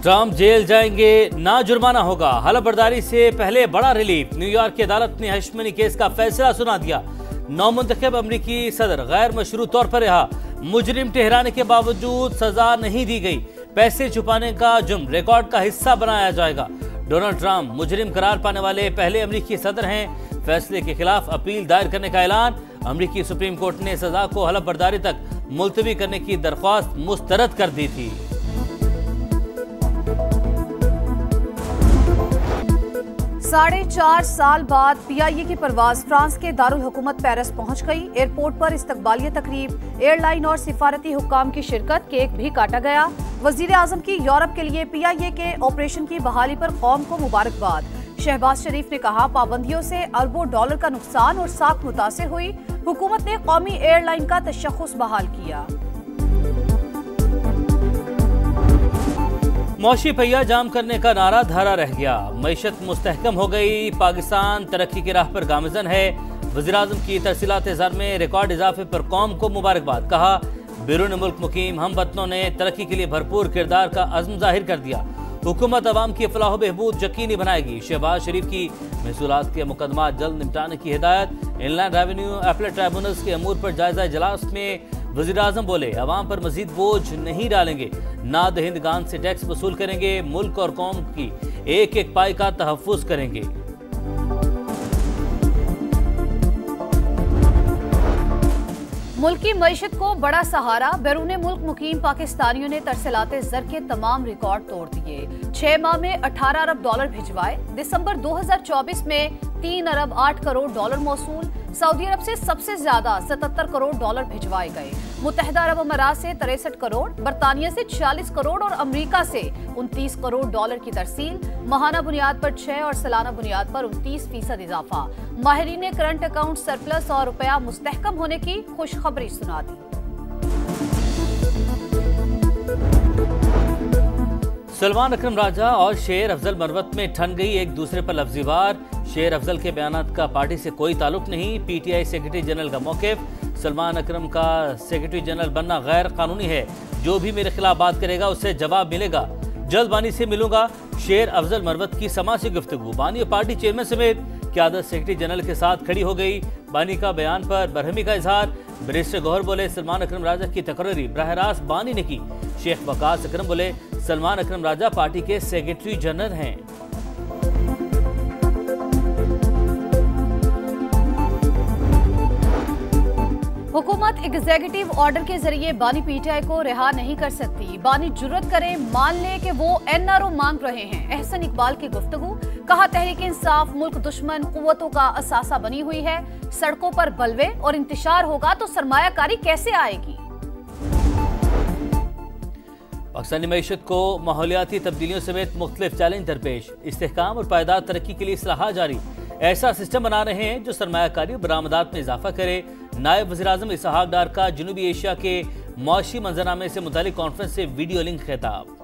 Trump jail जाएंगे, ना जुर्माना होगा। हलफबर्दारी से पहले बड़ा रिलीफ। न्यूयॉर्क की अदालत ने हश्मनी केस का फैसला सुना दिया। नौमुंतखब अमरीकी सदर गैर मशरू तौर पर रहा। मुजरिम ठहराने के बावजूद सजा नहीं दी गई। पैसे छुपाने का जुर्म रिकॉर्ड का हिस्सा बनाया जाएगा। डोनाल्ड ट्रंप मुजरिम करार पाने वाले पहले अमरीकी सदर हैं। फैसले के खिलाफ अपील दायर करने का ऐलान। अमरीकी सुप्रीम कोर्ट ने सजा को हलफबर्दारी तक मुलतवी करने की दरख्वास्त मुस्तरद कर दी थी। साढ़े 4 साल बाद पीआईए की परवाज फ्रांस के दारुल हुकूमत पेरिस पहुंच गई। एयरपोर्ट पर इस्तकबालिया तकरीब, एयरलाइन और सिफारती हुक्काम की शिरकत, केक भी काटा गया। वजीर आजम की यूरोप के लिए पीआईए के ऑपरेशन की बहाली पर कौम को मुबारकबाद। शहबाज शरीफ ने कहा, पाबंदियों से अरबों डॉलर का नुकसान और साख मुतासिर हुई। हुकूमत ने कौमी एयरलाइन का तशख्खुस बहाल किया। मौशी पहिया जाम करने का नारा धारा रह गया। मईशत मुस्तहकम हो गई। पाकिस्तान तरक्की की राह पर गामजन है। वज़ीर-ए-आज़म की तरसीलात ज़र में रिकॉर्ड इजाफे पर कौम को मुबारकबाद। कहा, बैरून मुल्क मुकीम हम वतनों ने तरक्की के लिए भरपूर किरदार का अज़्म जाहिर कर दिया। हुकूमत अवाम की फलाह बहबूद यकीनी बनाएगी। शहबाज शरीफ की महसूलात के मुकदमा जल्द निपटाने की हिदायत। इनलैंड रेवेन्यू अपील ट्राइब्यूनल्स के अमूर पर जायजा इजलास में वज़ीर-ए-आज़म बोले, अवाम पर मजीद बोझ नहीं डालेंगे, ना दहिंदगान से टैक्स वसूल करेंगे, मुल्क और कौम की एक एक पाई का तहफ़्फ़ुज़ करेंगे। मुल्क की मईशत को बड़ा सहारा। बैरून मुल्क मुकीम पाकिस्तानियों ने तरसीलाते ज़र के तमाम रिकॉर्ड तोड़ दिए। 6 माह में 18 अरब डॉलर भिजवाए। दिसंबर 2024 में 3 अरब 8 करोड़ डॉलर मौसूल। सऊदी अरब से सबसे ज्यादा 77 करोड़ डॉलर भिजवाए गए। मुत्तहिदा अरब अमारात से 63 करोड़, बरतानिया से 40 करोड़ और अमेरिका से 29 करोड़ डॉलर की तरसील। माहाना बुनियाद पर 6 और सालाना बुनियाद पर 29% इजाफा। माहिरीन ने करंट अकाउंट सरप्लस और रुपया मुस्तहकम होने की खुशखबरी सुना दी। सलमान अकरम राजा और शेर अफजल मरवत में ठन गई एक दूसरे पर लफ्जी वार। शेर अफजल के बयानात का पार्टी से कोई ताल्लुक नहीं। पीटीआई सेक्रेटरी जनरल का मौक़िफ़, सलमान अकरम का सेक्रेटरी जनरल बनना गैर कानूनी है। जो भी मेरे खिलाफ बात करेगा उससे जवाब मिलेगा। जल्द बानी से मिलूंगा। शेर अफजल मरवत की समाजी गुफ्तगू। बानी और पार्टी चेयरमैन समेत क़यादत सेक्रेटरी जनरल के साथ खड़ी हो गई। बानी का बयान पर बरहमी का इजहार। बैरिस्टर गौहर बोले, सलमान अकरम राजा की तकर्री बराह रास्त बानी ने की। शेख वकास अकरम बोले, सलमान अकरम राजा पार्टी के सेक्रेटरी जनरल हैं। हुकूमत एग्जीक्यूटिव ऑर्डर के जरिए बानी पीटीआई को रिहा नहीं कर सकती। बानी जुर्रत करें, मान ले कि वो एनआरओ मांग रहे हैं। एहसन इकबाल की गुफ्तगू। कहा, तहरीक इंसाफ मुल्क दुश्मन कुव्वतों का असासा बनी हुई है। सड़कों पर बलवे और इंतशार होगा तो सरमायाकारी कैसे आएगी। पाकिस्तानी मईशत को माहौलियाती तब्दीलियों समेत मुख्तलिफ चैलेंज दरपेश। इस्तेहकाम और पायदार तरक्की के लिए इस्लाहात जारी। ऐसा सिस्टम बना रहे हैं जो सरमायाकारी और बरामदात में इजाफा करे। नायब वज़ीर-ए-आज़म इसहाक डार का जनूबी एशिया के मुआशी मंजरनामे से मुतालिक कॉन्फ्रेंस से वीडियो लिंक खिताब।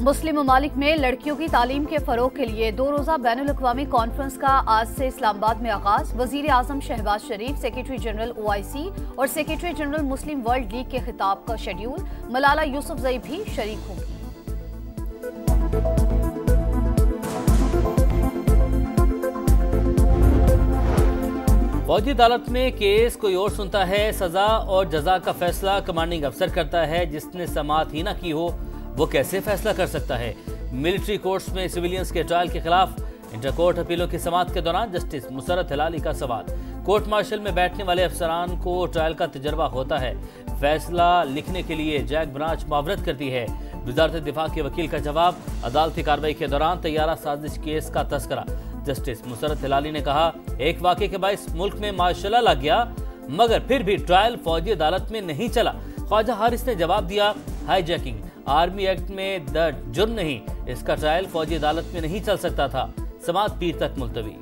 मुस्लिम ममालिक में लड़कियों की तालीम के फरोग के लिए 2 रोज़ा बैनुल-अक़वामी कॉन्फ्रेंस का आज से इस्लामाबाद में आगाज। वज़ीर-ए-आज़म शहबाज शरीफ, सेक्रेटरी जनरल OIC और सेक्रेटरी जनरल मुस्लिम वर्ल्ड लीग के खिताब का शेड्यूल। मलाला यूसुफजई भी शरीक होंगी। फौजी अदालत में केस कोई और सुनता है। सजा और जजा का फैसला कमांडिंग अफसर करता है। जिसने समाअत ही ना की हो वो कैसे फैसला कर सकता है। मिलिट्री कोर्ट्स में सिविलियंस के ट्रायल के खिलाफ इंटर कोर्ट अपीलों की समाअत के दौरान जस्टिस मुसरत हिलाली का सवाल। कोर्ट मार्शल में बैठने वाले अफसरान को ट्रायल का तजर्बा होता है। फैसला लिखने के लिए जैक ब्रांच मुआवरत करती है। वज़ारत दिफा के वकील का जवाब। अदालती कार्रवाई के दौरान तैयारा साजिश केस का तस्करा। जस्टिस मुसरत हिलाली ने कहा, एक वाक़े के बाइस मुल्क में मार्शल लग गया मगर फिर भी ट्रायल फौजी अदालत में नहीं चला। ख्वाजा हारिस ने जवाब दिया, हाईजैकिंग आर्मी एक्ट में दर्ज जुर्म नहीं, इसका ट्रायल फौजी अदालत में नहीं चल सकता था। समाअत पीर तक मुलतवी।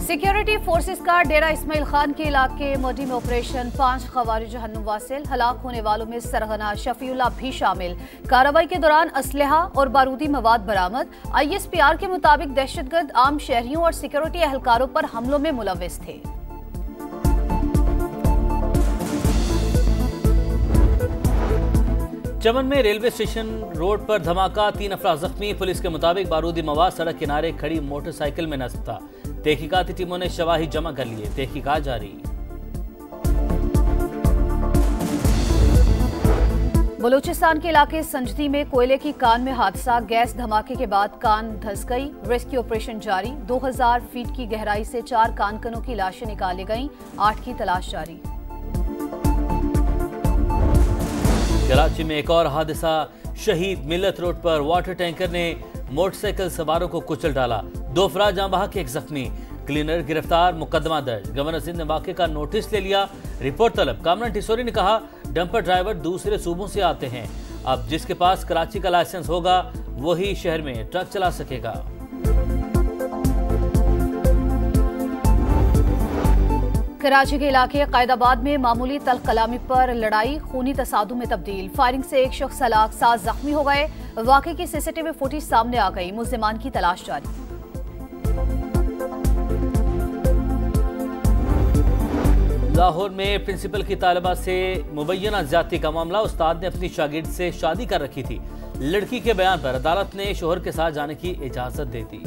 सिक्योरिटी फोर्सेस का डेरा इस्माइल खान के इलाके मोडी में ऑपरेशन 5 खवारिज जहन्नुम वासिल। हलाक होने वालों में सरगना शफीउल्लाह भी शामिल। कार्रवाई के दौरान असलहा और बारूदी मवाद बरामद। ISPR के मुताबिक दहशतगर्द आम शहरियों और सिक्योरिटी एहलकारों पर हमलों में मुलव्विस थे। चमन में रेलवे स्टेशन रोड पर धमाका, 3 अफराद जख्मी। पुलिस के मुताबिक बारूदी मवाद सड़क किनारे खड़ी मोटरसाइकिल में नस्ब था। तहकीकाती टीमों ने शवाही जमा कर लिए, तहकीकात जारी। बलूचिस्तान के इलाके संजदी में कोयले की कान में हादसा, गैस धमाके के बाद कान धंस गई। रेस्क्यू ऑपरेशन जारी। 2000 फीट की गहराई से 4 कानकनों की लाशें निकाली गईं, 8 की तलाश जारी। कराची में एक और हादसा, शहीद मिल्लत रोड पर वाटर टैंकर ने मोटरसाइकिल सवारों को कुचल डाला। 2 अफराद जाँ बहक, 1 जख्मी। क्लीनर गिरफ्तार, मुकदमा दर्ज। गवर्नर सिंध ने वाक़े का नोटिस ले लिया, रिपोर्ट तलब। कामरान टिसोरी ने कहा, डंपर ड्राइवर दूसरे सूबों से आते हैं, अब जिसके पास कराची का लाइसेंस होगा वही शहर में ट्रक चला सकेगा। कराची के इलाके कैदाबाद में मामूली तल्ख कलामी पर लड़ाई खूनी तसादुम में तब्दील। फायरिंग से 1 शख्स हलाक, 7 जख्मी हो गए। वाक़े की CCTV फुटेज सामने आ गई, मुल्जिमान की तलाश जारी। लाहौर में प्रिंसिपल की तालिबा से मुबैना ज्यादती का मामला, उस्ताद ने अपनी शागिर्द से शादी कर रखी थी। लड़की के बयान पर अदालत ने शोहर के साथ जाने की इजाजत दे दी।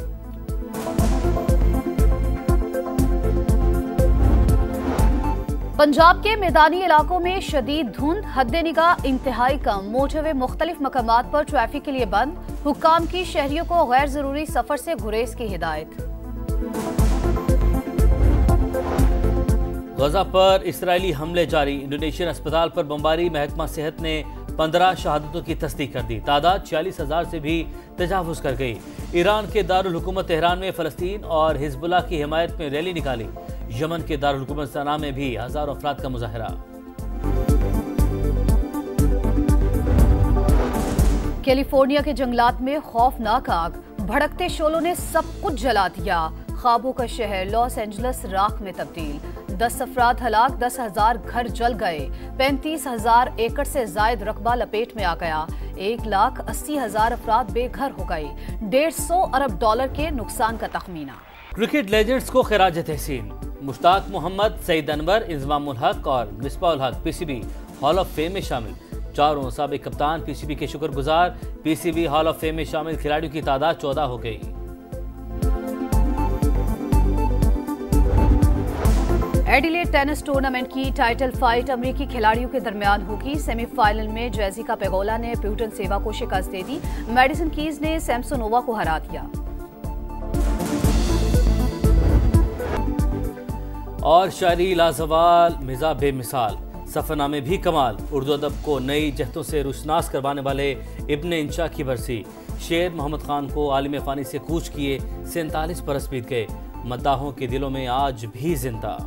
पंजाब के मैदानी इलाकों में शदीद धुंध, हद्दे निगाह इंतहाई कम। मोटरवे मुख्तलिफ मकामात पर ट्रैफिक के लिए बंद। हुक्काम की शहरियों को गैर जरूरी सफर से गुरेज की हिदायत। गजा पर इसराइली हमले जारी, इंडोनेशियन अस्पताल पर बमबारी। महकमा सेहत ने 15 शहादतों की तस्दीक कर दी, तादाद 46,000 से भी तजावुज कर गई। ईरान के दारुल हुकूमत तेहरान में फ़लस्तीन और हिजबुल्लाह की हिमायत में रैली निकाली। यमन के दारुल हुकूमत सना में भी हजारों अफराद का मुजाहरा। कैलिफोर्निया के जंगलात में खौफनाक आग, भड़कते शोलों ने सब कुछ जला दिया। ख्वाबों का शहर लॉस एंजल्स राख में तब्दील। 10 अफराद हलाक, 10,000 घर जल गए। 35,000 एकड़ से जायद रकबा लपेट में आ गया। 1,80,000 अफराद बेघर हो गए। $150 अरब के नुकसान का तखमीना। क्रिकेट लेजेंड्स को खिराज तहसीन। मुश्ताक मोहम्मद, सईद अनवर, इंजमामुल हक और मिसबाहुल हक PCB हॉल ऑफ फेम में शामिल। चारों साबिक कप्तान PCB के शुक्रगुजार। PCB हॉल ऑफ फेम में शामिल खिलाड़ियों की तादाद 14 हो गई। एडिलेड टेनिस टूर्नामेंट की टाइटल फाइट अमेरिकी खिलाड़ियों के दरमियान होगी। सेमीफाइनल में जेसिका पेगोला ने प्यूटन सेवा को शिकस्त दे दी। मेडिसन कीज ने सैमसोनोवा को हरा दिया। और शायरी लाजवाल, मिज़ा बेमिसाल, सफ़रनामे भी कमाल। उर्दू अदब को नई जहतों से रुशनास करवाने वाले इब्न इंशा की बरसी। शेर मोहम्मद खान को आलिम फ़ानी से कूच किए 47 बरस बीत गए। मद्दाहों के दिलों में आज भी जिंदा।